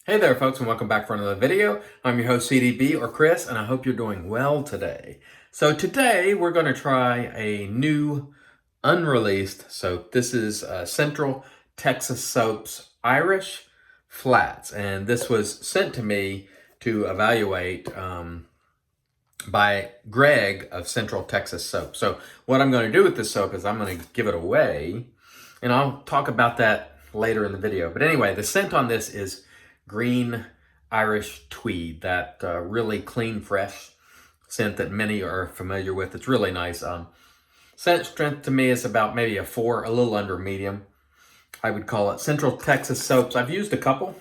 Hey there folks, and welcome back for another video. I'm your host CDB or Chris, and I hope you're doing well today. So today we're going to try a new unreleased soap. This is Central Texas Soap's Irish Flats, and this was sent to me to evaluate by Greg of Central Texas Soap. So what I'm going to do with this soap is I'm going to give it away, and I'll talk about that later in the video. But anyway, the scent on this is green Irish tweed, that really clean, fresh scent that many are familiar with. It's really nice. Scent strength to me is about maybe a 4, a little under medium. I would call it Central Texas Soaps. I've used a couple,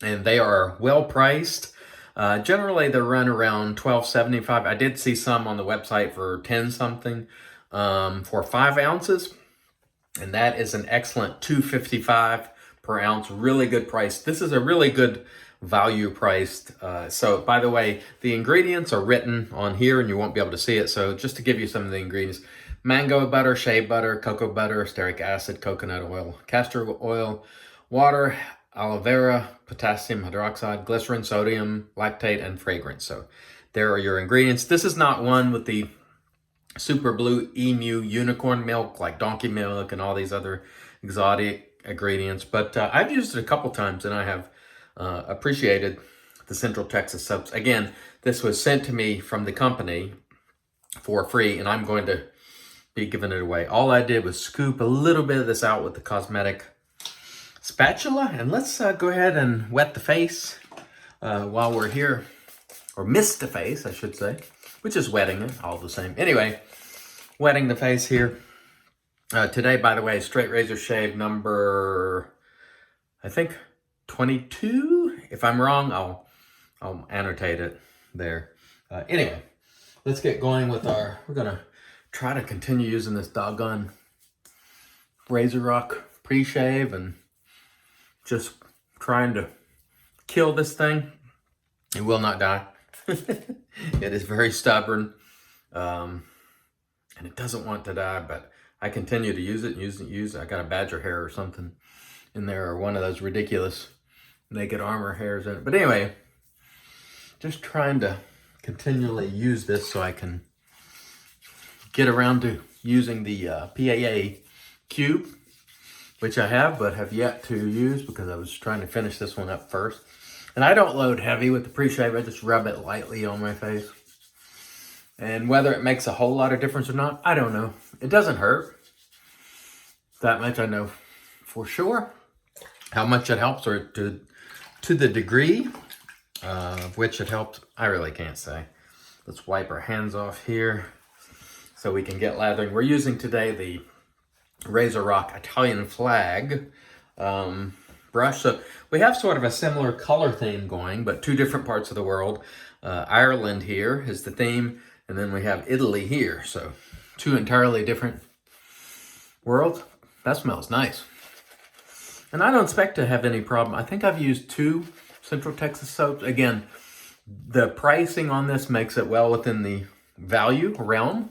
and they are well priced. Generally, they run around $12.75. I did see some on the website for 10 something for 5 ounces, and that is an excellent $2.55 per ounce. Really good price. This is a really good value priced soap. By the way, the ingredients are written on here and you won't be able to see it. So just to give you some of the ingredients: mango butter, shea butter, cocoa butter, stearic acid, coconut oil, castor oil, water, aloe vera, potassium hydroxide, glycerin, sodium, lactate, and fragrance. So there are your ingredients. This is not one with the super blue emu unicorn milk like donkey milk and all these other exotic ingredients, but I've used it a couple times and I have appreciated the Central Texas Soaps. Again, this was sent to me from the company for free, and I'm going to be giving it away. All I did was scoop a little bit of this out with the cosmetic spatula, and let's go ahead and wet the face while we're here, or mist the face, I should say, which is wetting it all the same. Anyway, wetting the face here. Today, by the way, straight razor shave number, I think 22. If I'm wrong, I'll annotate it there. Anyway, let's get going with we're gonna try to continue using this doggone RazoRock pre-shave and just trying to kill this thing. It will not die. It is very stubborn, and it doesn't want to die, but I continue to use it. I got a badger hair or something in there, or one of those ridiculous naked armor hairs in it. But anyway, just trying to continually use this so I can get around to using the PAA cube, which I have, but have yet to use because I was trying to finish this one up first. And I don't load heavy with the pre-shave. I just rub it lightly on my face. And whether it makes a whole lot of difference or not, I don't know. It doesn't hurt. That much I know for sure. How much it helps, or to the degree of which it helps, I really can't say. Let's wipe our hands off here so we can get lathering. We're using today the RazoRock Italian flag brush. So we have sort of a similar color theme going, but 2 different parts of the world. Ireland here is the theme, and then we have Italy here. So 2 entirely different worlds. That smells nice. And I don't expect to have any problem. I think I've used 2 Central Texas soaps. Again, the pricing on this makes it well within the value realm.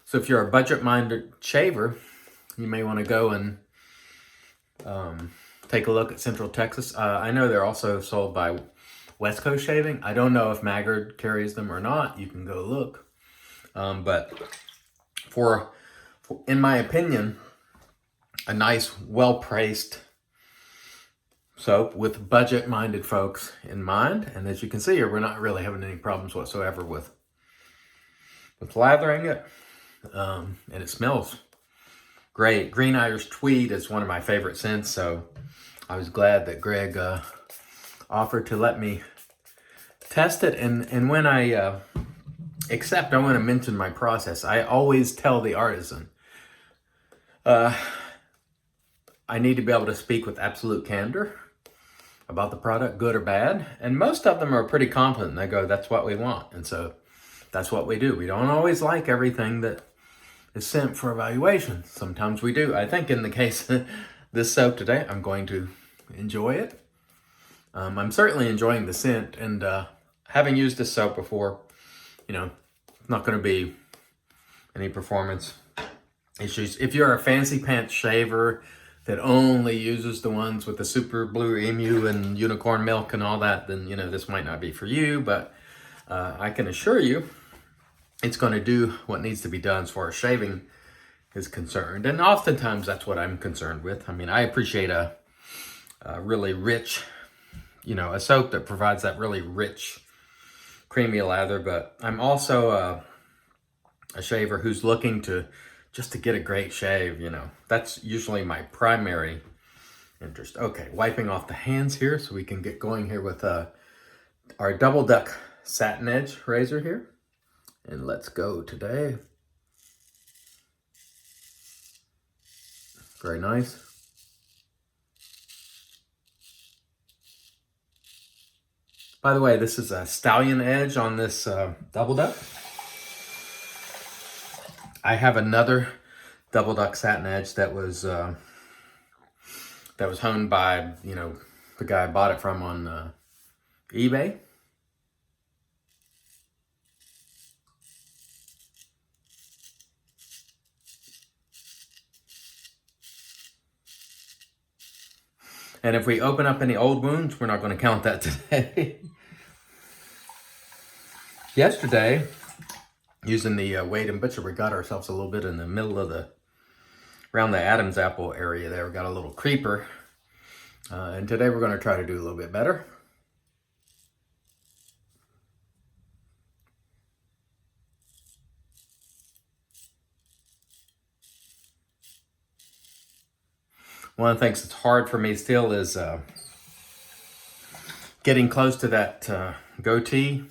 So if you're a budget-minded shaver, you may want to go and take a look at Central Texas. I know they're also sold by West Coast Shaving. I don't know if Maggard carries them or not. You can go look. But for, in my opinion, a nice, well-priced soap with budget-minded folks in mind. And as you can see here, we're not really having any problems whatsoever with lathering it. And it smells great. Green Irish tweed is one of my favorite scents, so I was glad that Greg offered to let me test it. And when I accept, I want to mention my process. I always tell the artisan, I need to be able to speak with absolute candor about the product, good or bad. And most of them are pretty confident. They go, that's what we want. And so that's what we do. We don't always like everything that is sent for evaluation. Sometimes we do. I think in the case of this soap today, I'm going to enjoy it. I'm certainly enjoying the scent, and having used this soap before, you know, it's not going to be any performance issues. If you're a fancy pants shaver that only uses the ones with the super blue emu and unicorn milk and all that, then, you know, this might not be for you. But I can assure you it's going to do what needs to be done as far as shaving is concerned. And oftentimes that's what I'm concerned with. I mean, I appreciate a really rich, you know, a soap that provides that really rich, creamy lather. But I'm also a shaver who's looking to just to get a great shave, you know. That's usually my primary interest. Okay, wiping off the hands here so we can get going here with our Double Duck Satin Edge razor here. And let's go today. Very nice. By the way, this is a Stallion Edge on this Double Duck. I have another Double Duck Satin Edge that was honed by, you know, the guy I bought it from on eBay. And if we open up any old wounds, we're not going to count that today. Yesterday, using the Wade and Butcher, we got ourselves a little bit in the middle of around the Adam's apple area there. We got a little creeper. And today we're going to try to do a little bit better. One of the things that's hard for me still is getting close to that goatee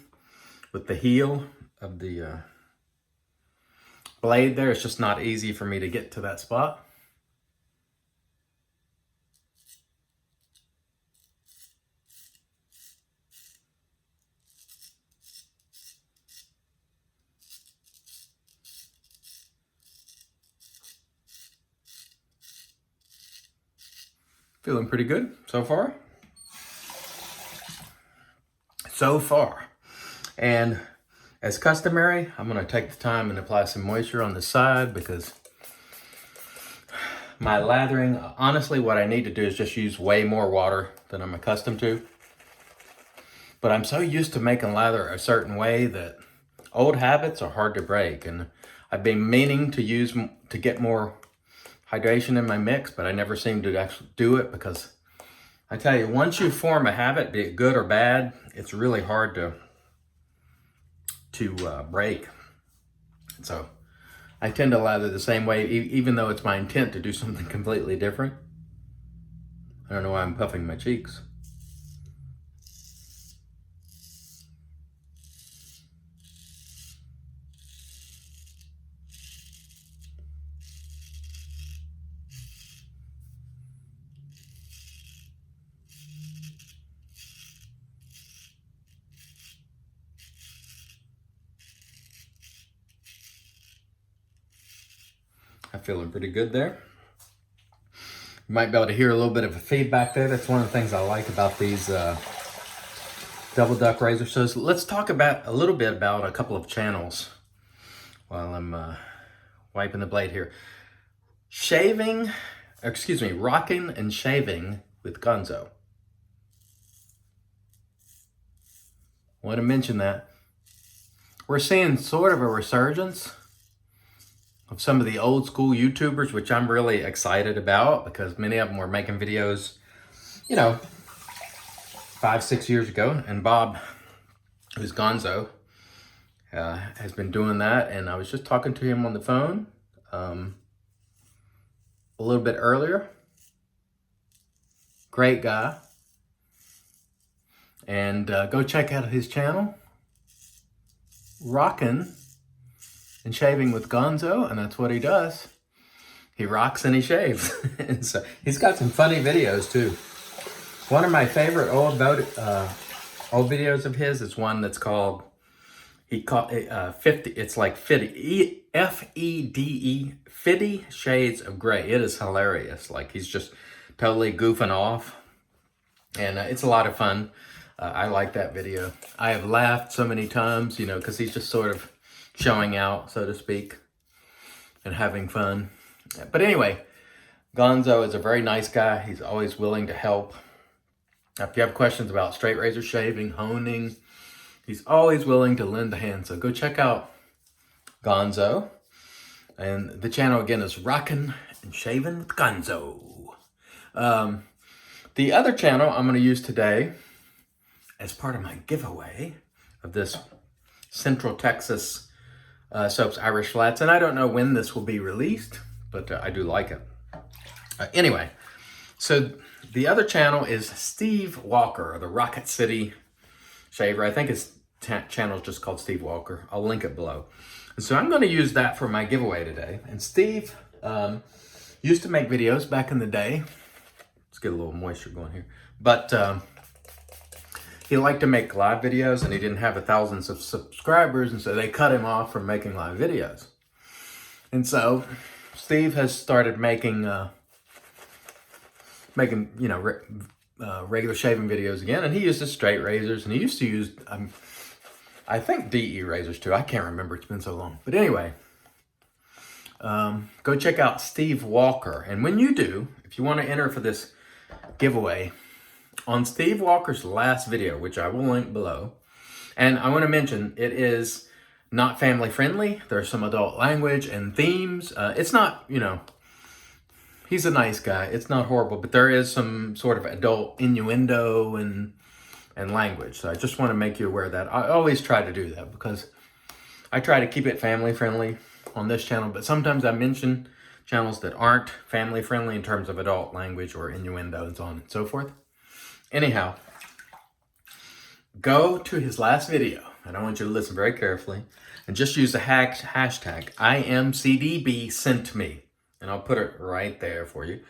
with the heel of the blade there. It's just not easy for me to get to that spot. Feeling pretty good so far. And as customary, I'm going to take the time and apply some moisture on the side because my lathering, honestly, what I need to do is just use way more water than I'm accustomed to. But I'm so used to making lather a certain way that old habits are hard to break. And I've been meaning to get more hydration in my mix, but I never seem to actually do it because I tell you, once you form a habit, be it good or bad, it's really hard to break. So I tend to lather the same way, even though it's my intent to do something completely different. I don't know why I'm puffing my cheeks. I'm feeling pretty good there. You might be able to hear a little bit of a feedback there. That's one of the things I like about these Double Duck razors. So let's talk about a little bit about a couple of channels while I'm wiping the blade here. Rocking and shaving with Gonzo. I want to mention that we're seeing sort of a resurgence of some of the old school YouTubers, which I'm really excited about because many of them were making videos, you know, 5-6 years ago. And Bob, who's Gonzo, has been doing that. And I was just talking to him on the phone a little bit earlier. Great guy. And go check out his channel, Rockin' and Shaving with Gonzo, and that's what he does. He rocks and he shaves. And so he's got some funny videos too. One of my favorite old videos of his is one that's called 50. It's like 50 F-E-D-E 50 Shades of Gray. It is hilarious. Like he's just totally goofing off, and it's a lot of fun. I like that video. I have laughed so many times, you know, because he's just sort of showing out, so to speak, and having fun. But anyway, Gonzo is a very nice guy. He's always willing to help. If you have questions about straight razor shaving, honing, he's always willing to lend a hand. So go check out Gonzo. And the channel again is Rockin' and Shavin' with Gonzo. The other channel I'm going to use today as part of my giveaway of this Central Texas Soaps Irish Flats. And I don't know when this will be released, but I do like it. Anyway, so the other channel is Steve Walker, the Rocket City shaver. I think his channel is just called Steve Walker. I'll link it below. And so I'm going to use that for my giveaway today. And Steve used to make videos back in the day. Let's get a little moisture going here. But he liked to make live videos, and he didn't have thousands of subscribers, and so they cut him off from making live videos. And so Steve has started making regular shaving videos again, and he uses straight razors, and he used to use I think DE razors too. I can't remember, it's been so long. But anyway, go check out Steve Walker. And when you do, if you want to enter for this giveaway, on Steve Walker's last video, which I will link below, and I want to mention, it is not family friendly. There's some adult language and themes. It's not, he's a nice guy. It's not horrible, but there is some sort of adult innuendo and language. So I just want to make you aware of that. I always try to do that because I try to keep it family friendly on this channel, but sometimes I mention channels that aren't family friendly in terms of adult language or innuendo and so on and so forth. Anyhow, go to his last video, and I want you to listen very carefully, and just use the hashtag IMCDB and I'll put it right there for you.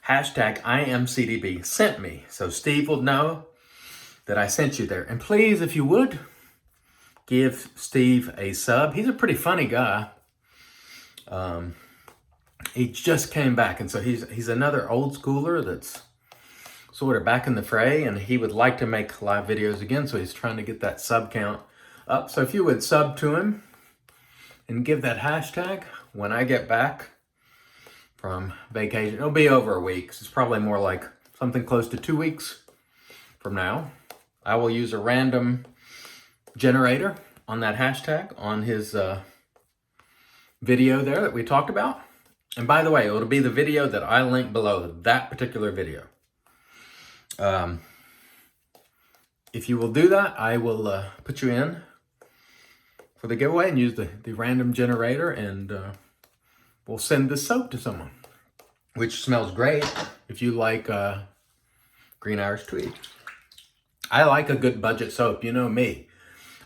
Hashtag IMCDB so Steve will know that I sent you there. And please, if you would, give Steve a sub. He's a pretty funny guy. He just came back, and so he's another old schooler that's sort of back in the fray, and he would like to make live videos again, so he's trying to get that sub count up. So if you would sub to him and give that hashtag when I get back from vacation, it'll be over a week. So it's probably more like something close to 2 weeks from now. I will use a random generator on that hashtag on his video there that we talked about. And by the way, it'll be the video that I link below, that particular video. If you will do that, I will put you in for the giveaway and use the random generator, and we'll send this soap to someone, which smells great if you like Green Irish Tweed. I like a good budget soap, you know me.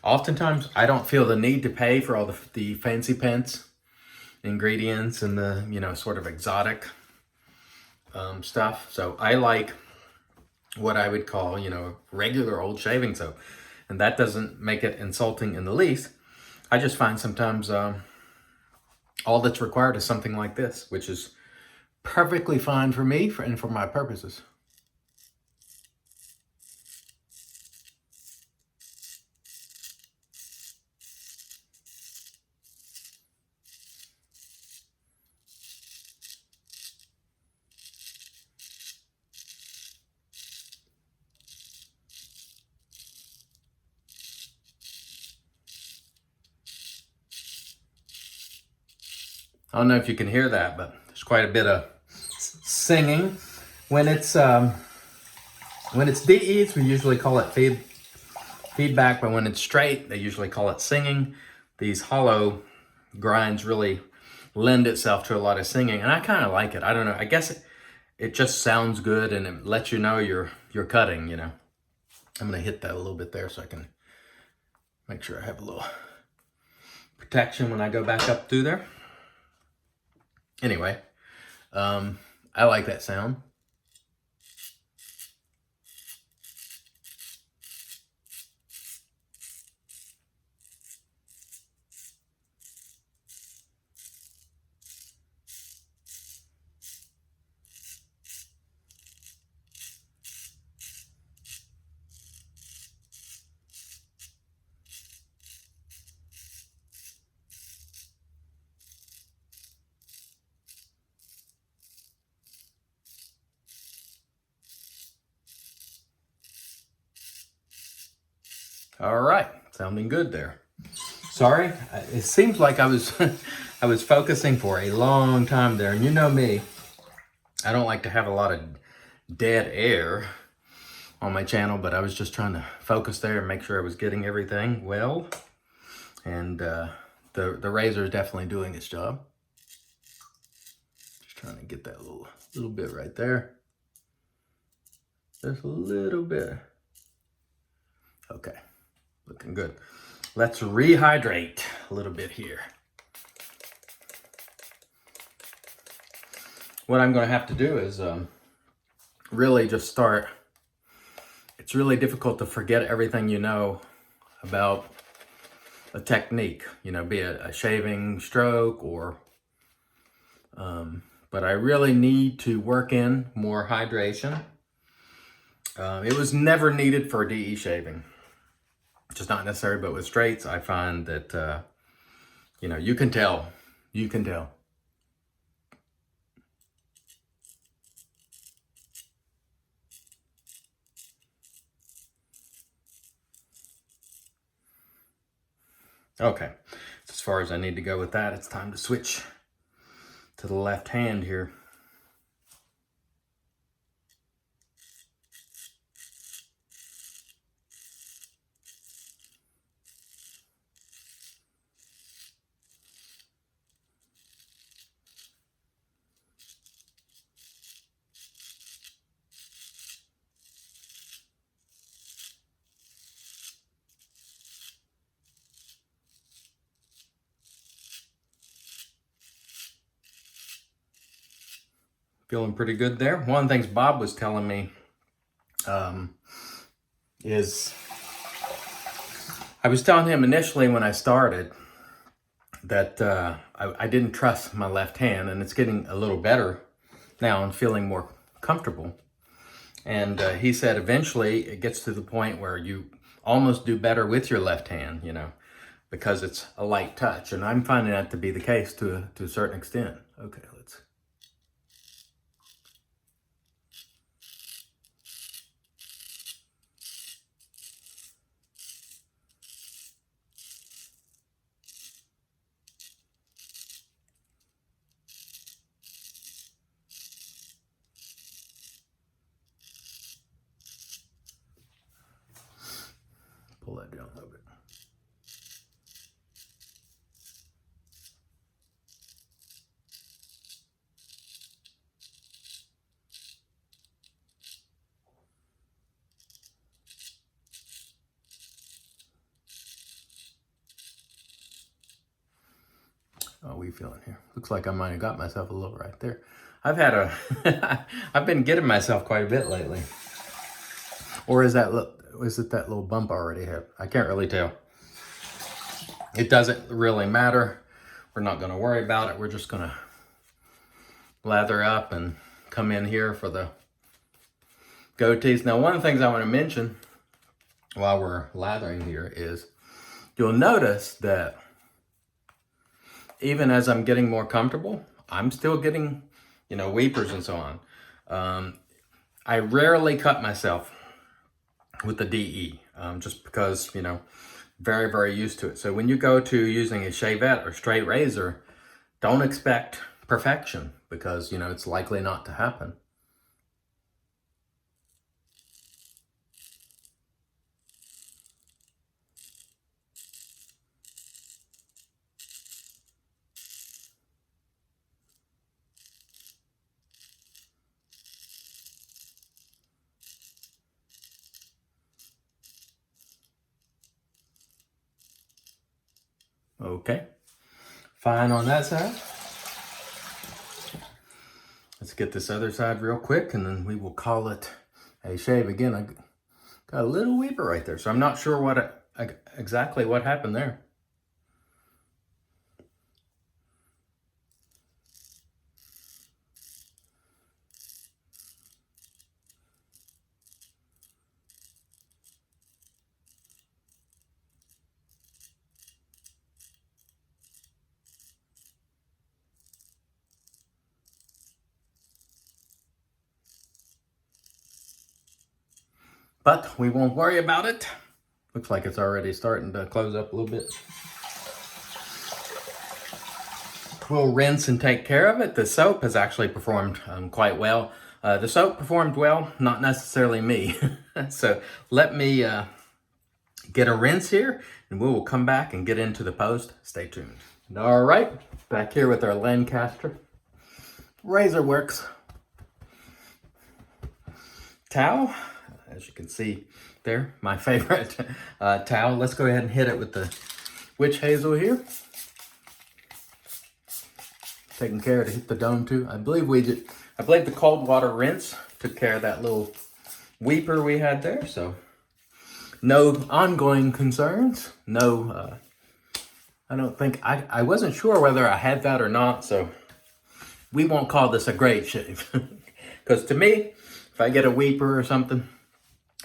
Oftentimes, I don't feel the need to pay for all the fancy pants ingredients and the, sort of exotic stuff. So I like what I would call, regular old shaving soap. And that doesn't make it insulting in the least. I just find sometimes all that's required is something like this, which is perfectly fine for me and for my purposes. I don't know if you can hear that, but there's quite a bit of singing. When it's DEs, we usually call it feedback, but when it's straight, they usually call it singing. These hollow grinds really lend itself to a lot of singing, and I kind of like it. I don't know. I guess it just sounds good, and it lets you know you're cutting. I'm gonna hit that a little bit there so I can make sure I have a little protection when I go back up through there. Anyway, I like that sound. All right, sounding good there. Sorry, it seems like I was I was focusing for a long time there, and you know me, I don't like to have a lot of dead air on my channel, but I was just trying to focus there and make sure I was getting everything well. And the razor is definitely doing its job. Just trying to get that little bit right there. Just a little bit. Okay, looking good. Let's rehydrate a little bit here. What I'm going to have to do is really just start. It's really difficult to forget everything you know about a technique, you know, be it a shaving stroke or, but I really need to work in more hydration. It was never needed for DE shaving. Just not necessary, but with straights, I find that, you know, you can tell. Okay, as far as I need to go with that, it's time to switch to the left hand here. Feeling pretty good there. One of the things Bob was telling me is, I was telling him initially when I started that I didn't trust my left hand, and it's getting a little better now and feeling more comfortable. And he said eventually it gets to the point where you almost do better with your left hand, you know, because it's a light touch. And I'm finding that to be the case to a certain extent. Okay, let's. Pull that down a little bit. How are we feeling here? Looks like I might have got myself a little right there. I've had a, I've been getting myself quite a bit lately. Or is it that little bump I already have? I can't really tell. It doesn't really matter. We're not going to worry about it. We're just going to lather up and come in here for the goatees. Now, one of the things I want to mention while we're lathering here is you'll notice that even as I'm getting more comfortable, I'm still getting, you know, weepers and so on. I rarely cut myself with the DE, just because, you know, very, very used to it. So when you go to using a shavette or straight razor, don't expect perfection because, you know, it's likely not to happen. Okay, fine on that side. Let's get this other side real quick and then we will call it a shave. Again, I got a little weeper right there, so I'm not sure what exactly what happened there. But we won't worry about it. Looks like it's already starting to close up a little bit. We'll rinse and take care of it. The soap has actually performed quite well. The soap performed well, not necessarily me. So let me get a rinse here, and we will come back and get into the post. Stay tuned. All right, back here with our Lancaster RazoRock towel. As you can see there, my favorite towel. Let's go ahead and hit it with the witch hazel here. Taking care to hit the dome too. I believe the cold water rinse took care of that little weeper we had there. So no ongoing concerns. No, I don't think, I wasn't sure whether I had that or not. So we won't call this a great shave. Because to me, if I get a weeper or something,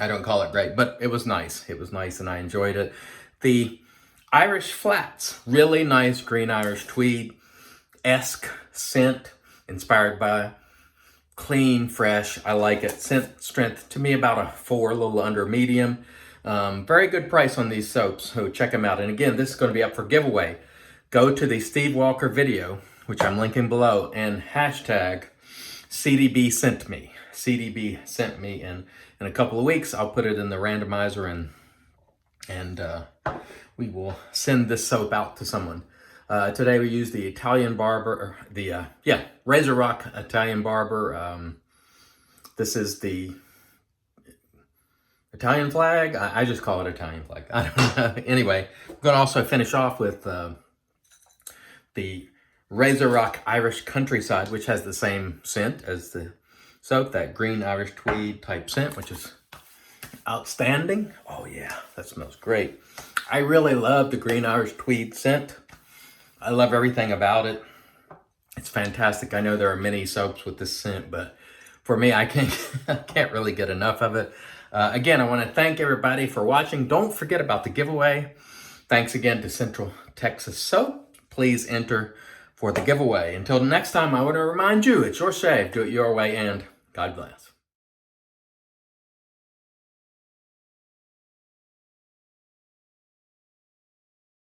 I don't call it great, but it was nice. It was nice and I enjoyed it. The Irish Flats, really nice green Irish tweed-esque scent, inspired by clean, fresh. I like it. Scent strength to me about a 4, a little under medium. Very good price on these soaps, so check them out. And again, this is going to be up for giveaway. Go to the Steve Walker video, which I'm linking below, and hashtag CDB sent me. CDB sent me, and in a couple of weeks, I'll put it in the randomizer and we will send this soap out to someone. Today we use the Italian Barber, RazoRock Italian Barber. This is the Italian flag. I just call it Italian flag. I don't know. Anyway, we're going to also finish off with the RazoRock Irish Countryside, which has the same scent as the soap, that green Irish tweed type scent, which is outstanding. Oh yeah, that smells great. I really love the green Irish tweed scent. I love everything about it. It's fantastic. I know there are many soaps with this scent, but for me, I can't really get enough of it. Again, I want to thank everybody for watching. Don't forget about the giveaway. Thanks again to Central Texas Soap. Please enter for the giveaway. Until next time, I want to remind you, it's your shave. Do it your way, and God bless.